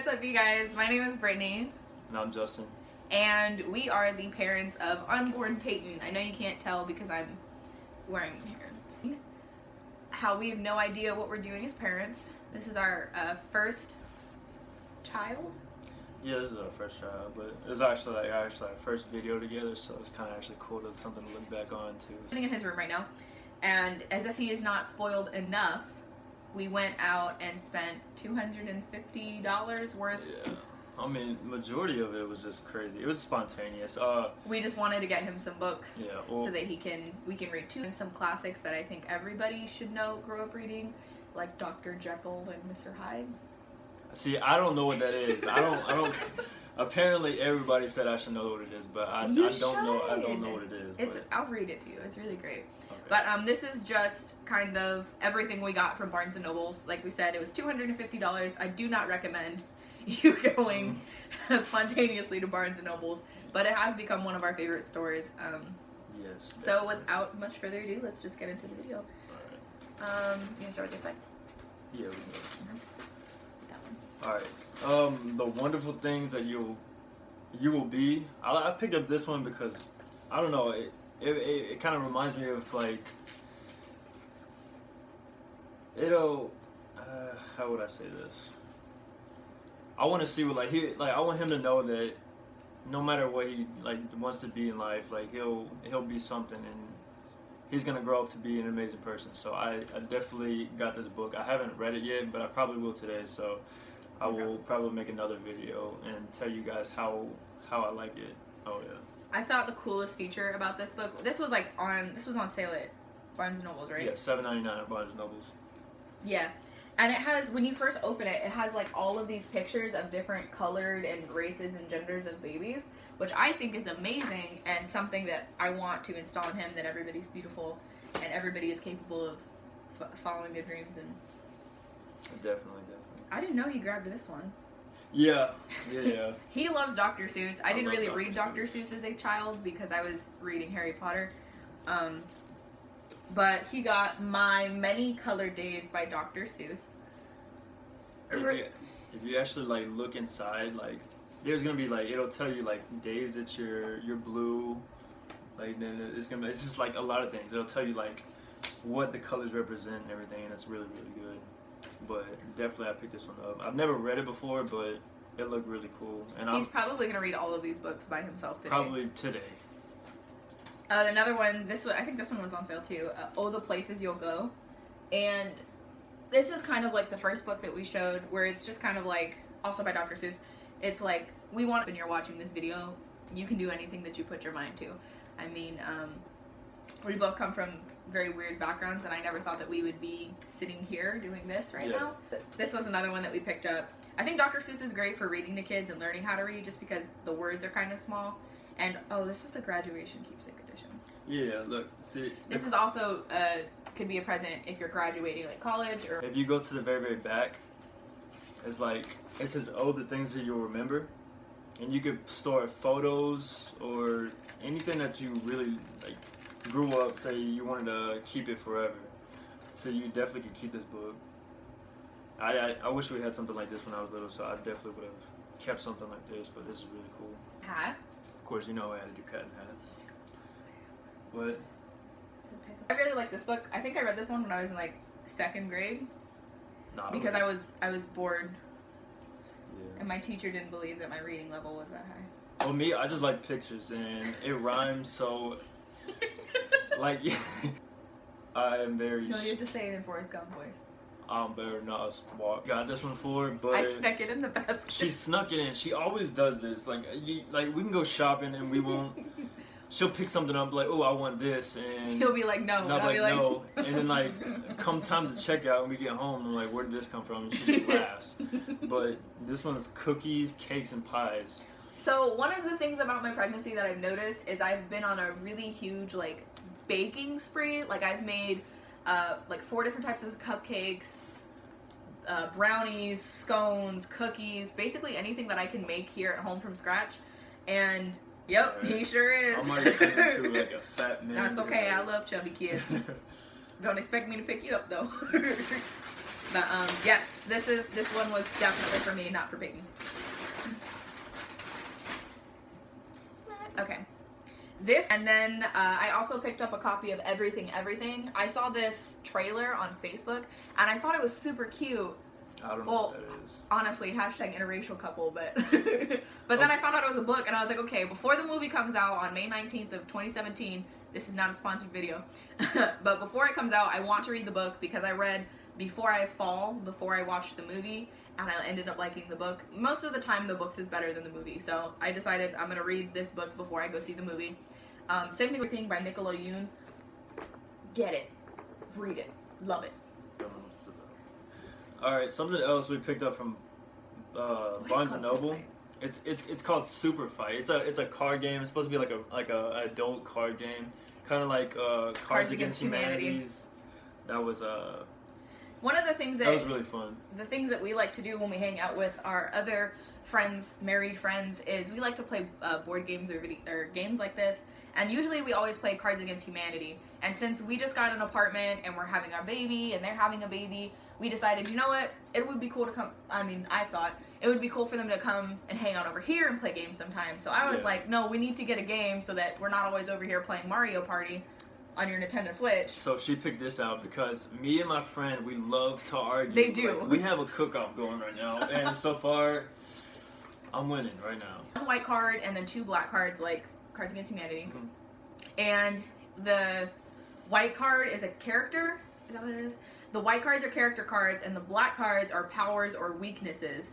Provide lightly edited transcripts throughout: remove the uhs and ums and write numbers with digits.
What's up, you guys? My name is Brittany. And I'm Justin. And we are the parents of unborn Payton. I know you can't tell because I'm wearing hair. How we have no idea what we're doing as parents. This is our first child. Yeah, this is our first child, but it was actually our first video together, so it's kind of actually cool to something to look back on too. Sitting in his room right now, and as if he is not spoiled enough, we went out and spent $250 worth. Yeah, I mean, majority of it was just crazy. It was spontaneous. We just wanted to get him some books, yeah, well, so that we can read too, and some classics that I think everybody should know, grow up reading, like Dr. Jekyll and Mr. Hyde. See, I don't know what that is. I don't. Apparently, everybody said I should know what it is, but I don't know. I don't know what it is. I'll read it to you. It's really great. Okay. But this is just kind of everything we got from Barnes & Nobles. Like we said, it was $250. I do not recommend you going spontaneously to Barnes & Nobles, but it has become one of our favorite stores. Yes. Definitely. So without much further ado, let's just get into the video. All right. You can start with this side. Yeah, we can. That one. All right. The wonderful things that you will be. I picked up this one because I don't know. It kind of reminds me of like it'll. How would I say this? I want to see what I want him to know that no matter what he wants to be in life, he'll be something, and he's gonna grow up to be an amazing person. So I definitely got this book. I haven't read it yet, but I probably will today. So I will probably make another video and tell you guys how I like it. Oh yeah. I thought the coolest feature about this book. This was on sale at Barnes & Nobles, right? Yeah, $7.99 at Barnes & Nobles. Yeah. And it has, when you first open it, it has like all of these pictures of different colored and races and genders of babies, which I think is amazing and something that I want to install in him, that everybody's beautiful and everybody is capable of following their dreams. And Definitely. I didn't know you grabbed this one. Yeah. He loves Dr. Seuss. I didn't really Dr. read Dr. Seuss as a child because I was reading Harry Potter. But he got My Many Colored Days by Dr. Seuss. If you actually look inside, there's gonna be it'll tell you days that you're blue, then it's just a lot of things. It'll tell you what the colors represent and everything, and it's really good. But definitely I picked this one up. I've never read it before, but it looked really cool. And he's probably gonna read all of these books by himself today. Probably today. Another one, I think this one was on sale too. Oh, the Places You'll Go. And this is kind of like the first book that we showed, where it's just kind of also by Dr. Seuss. It's we want, when you're watching this video, you can do anything that you put your mind to. I mean, we both come from very weird backgrounds, and I never thought that we would be sitting here doing this right now. This was another one that we picked up. I think Dr. Seuss is great for reading to kids and learning how to read, just because the words are kind of small. And this is the graduation keepsake edition. Yeah, look, see. This is also could be a present if you're graduating college, or if you go to the very back, it's it says, "Oh, the things that you'll remember," and you could store photos or anything that you really grew up. Say you wanted to keep it forever, so you definitely could keep this book. I wish we had something like this when I was little, so I definitely would have kept something like this. But this is really cool. Hat. Of course, you know I had to do cat and hat. What? I really like this book. I think I read this one when I was in second grade. Nah, because I was bored. Yeah. And my teacher didn't believe that my reading level was that high. Well, me, I just like pictures and it rhymes, so I am very. No, you have to say it in Forrest Gump voice. I'm better not walk. Got this one for her, but I snuck it in the basket. She snuck it in. She always does this. We can go shopping and we won't. She'll pick something up oh, I want this, and he'll be like, no. And I'll be like, no. And then come time to check out and we get home, I'm like, where did this come from? And she just laughs. But this one is cookies, cakes, and pies. So one of the things about my pregnancy that I've noticed is I've been on a really huge baking spree. I've made 4 different types of cupcakes, brownies, scones, cookies, basically anything that I can make here at home from scratch. And yep, right. He sure is. I might turn into a fat man. That's okay. I love chubby kids. Don't expect me to pick you up though. But yes, this one was definitely for me, not for Payton. Okay. This, and then I also picked up a copy of Everything Everything. I saw this trailer on Facebook, and I thought it was super cute. I don't know what that is. Honestly, hashtag interracial couple, but but then I found out it was a book, and I was like, okay, before the movie comes out on May 19th of 2017, this is not a sponsored video, but before it comes out, I want to read the book because I read Before I Fall, before I watched the movie, and I ended up liking the book. Most of the time, the books is better than the movie, so I decided I'm going to read this book before I go see the movie. Same Thing with Thing by Nicola Yoon. Get it. Read it. Love it. Alright, something else we picked up from Barnes and Noble. It's called Super Fight. It's a card game. It's supposed to be like a adult card game, kind of like Cards Against Humanity. That was one of the things that was really fun. The things that we like to do when we hang out with our other friends, married friends, is we like to play board games or games like this. And usually we always play Cards Against Humanity. And since we just got an apartment and we're having our baby and they're having a baby, we decided, you know what, it would be cool to come, I thought it would be cool for them to come and hang out over here and play games sometimes. So I was like, no, we need to get a game so that we're not always over here playing Mario Party on your Nintendo Switch. So she picked this out because me and my friend, we love to argue. They do. Like, we have a cook-off going right now, and so far, I'm winning right now. One white card and then 2 black cards, like Cards Against Humanity. Mm-hmm. And the white card is a character. Is that what it is? The white cards are character cards, and the black cards are powers or weaknesses.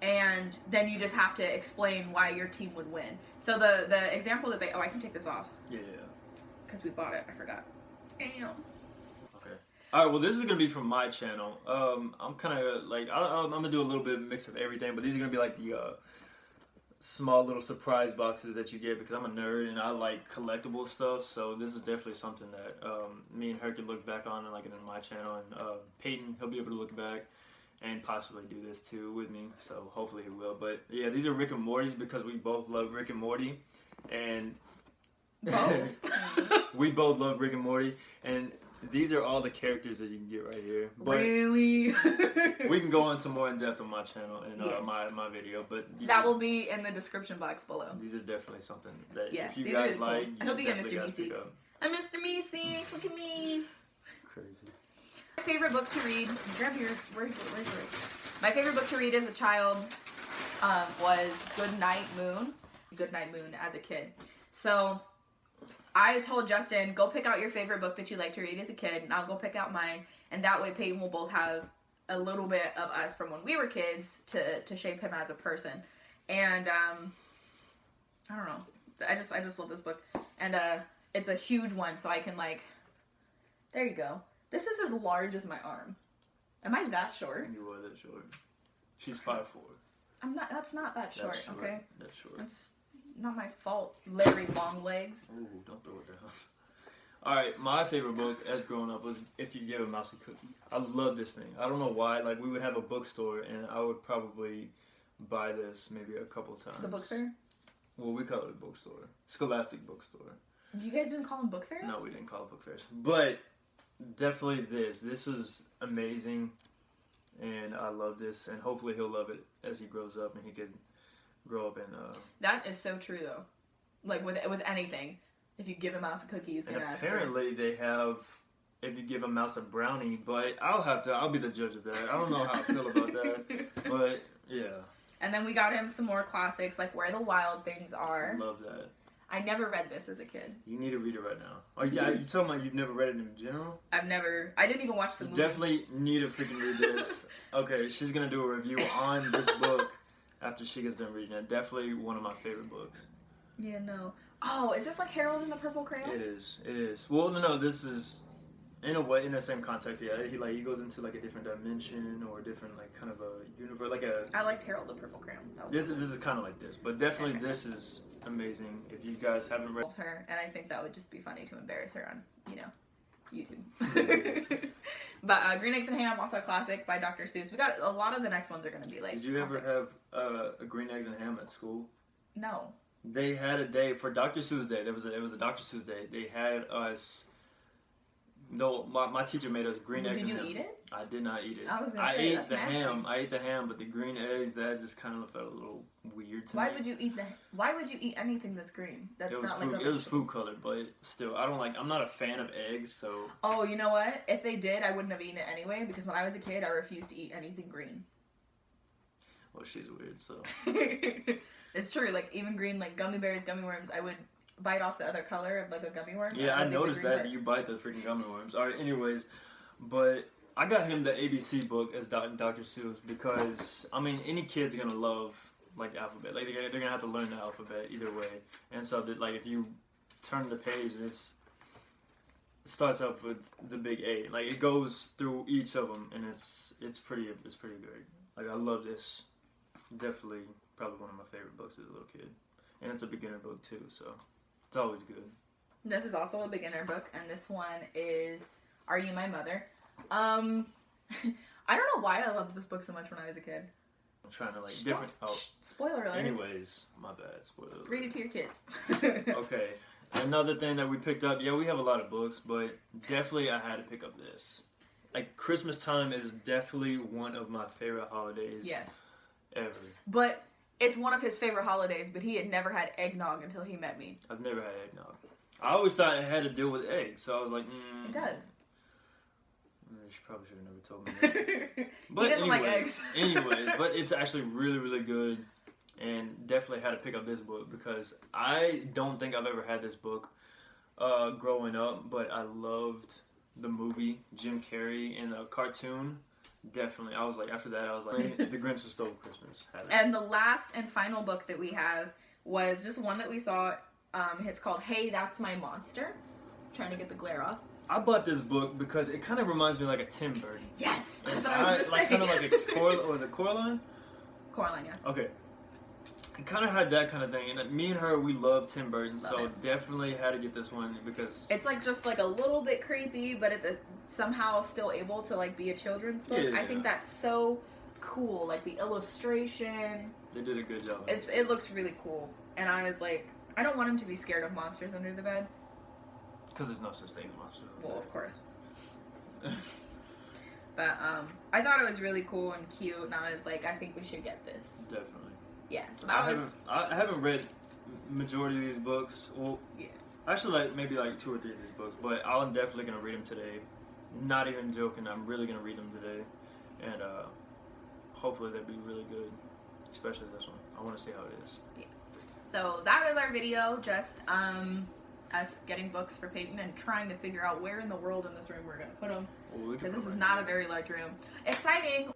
And then you just have to explain why your team would win. So the example that I can take this off. Yeah. Because we bought it. I forgot. Damn. Okay. Alright, well, this is going to be from my channel. I'm kind of like, I'm going to do a little bit of mix of everything, but these are going to be like the small little surprise boxes that you get because I'm a nerd and I like collectible stuff. So this is definitely something that me and her could look back on and like in my channel. And Payton, he'll be able to look back and possibly do this too with me. So hopefully he will. But yeah, these are Rick and Morty's because we both love Rick and Morty. And both. We both love Rick and Morty, and these are all the characters that you can get right here. But really? We can go into more in depth on my channel and my video, but that will be in the description box below. These are definitely something that if you guys like, cool. I hope you get Mr. Meeseeks. I'm Mr. Meeseeks. Look at me. Crazy. My favorite book to read. Grab your. Where's yours? My favorite book to read as a child was Good Night Moon. Good Night Moon as a kid. So I told Justin, go pick out your favorite book that you like to read as a kid, and I'll go pick out mine, and that way Peyton will both have a little bit of us from when we were kids to shape him as a person. And I don't know, I just love this book, and it's a huge one, so I can like, there you go. This is as large as my arm. Am I that short? You are that short. She's 5'4". I'm not. That's not that short. Okay. That's short. That's not my fault. Larry long legs. Ooh, don't throw it down. Alright, my favorite book as growing up was If You Give a Mouse a Cookie. I love this thing. I don't know why. Like, we would have a bookstore, and I would probably buy this maybe a couple times. The book fair? Well, we call it a bookstore. Scholastic bookstore. You guys didn't call them book fairs? No, we didn't call it book fairs. But definitely this. This was amazing, and I love this, and hopefully he'll love it as he grows up, and he could grow up and that is so true though. Like with anything, if you give a mouse a cookie, he's gonna ask. Apparently they have if you give a mouse a brownie, but I'll be the judge of that. I don't know how I feel about that, but yeah. And then we got him some more classics like Where the Wild Things Are. I love that. I never read this as a kid. You need to read it right now. Are you talking about you've never read it in general? I didn't even watch the movie. Definitely need to freaking read this. Okay, she's gonna do a review on this book after she gets done reading it. Definitely one of my favorite books. Yeah, no. Oh, is this like Harold and the Purple Crayon? It is. Well, no, this is in a way in the same context. Yeah, he goes into like a different dimension or a different like kind of a universe, like a. I liked Harold the Purple Crayon. This is kind of like this, but definitely this is amazing. If you guys haven't read her, and I think that would just be funny to embarrass her on YouTube. But Green Eggs and Ham, also a classic by Dr. Seuss. We got a lot of the next ones are going to be like. Did you classics. Ever have a Green Eggs and Ham at school? No. They had a day for Dr. Seuss Day. It was a Dr. Seuss Day. They had us No, my teacher made us green eggs. Did and you ham. eat it? I did not eat it. I was gonna I say, ate that's the nasty. ham. I ate the ham, but the green eggs, that just kind of felt a little weird to me. Why would you eat anything that's green? That's It was not food, like a it was vegetable. food colored, but still, I'm not a fan of eggs, so. Oh, you know what? If they did, I wouldn't have eaten it anyway because when I was a kid, I refused to eat anything green. Well, she's weird, so. It's true. Like even green, like gummy bears, gummy worms, I would bite off the other color of like a gummy worm. Yeah, I would leave the noticed green that part. you bite the freaking gummy worms. All right, anyways, but I got him the ABC book as Dr. Seuss because I mean any kid's gonna love like the alphabet. Like they're gonna have to learn the alphabet either way. And so that like if you turn the page, it starts up with the big A. Like it goes through each of them, and it's pretty great. Like I love this. Definitely, probably one of my favorite books as a little kid, and it's a beginner book too. So it's always good. This is also a beginner book, and this one is Are You My Mother? I don't know why I loved this book so much when I was a kid. I'm trying to like Shh, different. don't- Oh, shh, spoiler alert. anyways, my bad. Spoiler alert. Read it to your kids. Okay, another thing that we picked up. Yeah, we have a lot of books, but definitely I had to pick up this. Like Christmas time is definitely one of my favorite holidays. Yes. Ever. But it's one of his favorite holidays, but he had never had eggnog until he met me. I've never had eggnog. I always thought it had to do with eggs, so I was like, It does. She probably should have never told me that. But he doesn't like eggs. anyways, but it's actually really, really good, and definitely had to pick up this book because I don't think I've ever had this book growing up, but I loved the movie, Jim Carrey, and the cartoon. Definitely. I was like, after that, I was like, The Grinch Who Stole Christmas. And the last and final book that we have was just one that we saw. It's called Hey, That's My Monster. I'm trying to get the glare off. I bought this book because it kind of reminds me like a Tim Burton. Yes, that's what I was going to like say. kind of like a Coraline? Coraline, yeah. Okay. It kind of had that kind of thing, and me and her, we love Tim Burton, Love so it. definitely had to get this one because It's like just like a little bit creepy, but somehow still able to like be a children's book. Yeah. I think that's so cool. Like the illustration, they did a good job. it looks really cool. And I was like, I don't want him to be scared of monsters under the bed. Because there's no such thing as monsters. Well, of course. But I thought it was really cool and cute, and I was like, I think we should get this. Definitely. Yeah, so that was. I haven't read majority of these books. Well, Yeah. actually, like maybe like 2 or 3 of these books, but I'm definitely gonna read them today. Not even joking. I'm really gonna read them today, and hopefully they'll be really good. Especially this one. I want to see how it is. So that was our video, just us getting books for Payton and trying to figure out where in the world in this room we're gonna put them. Well, we could Because this put is right not here. a very large room. Exciting!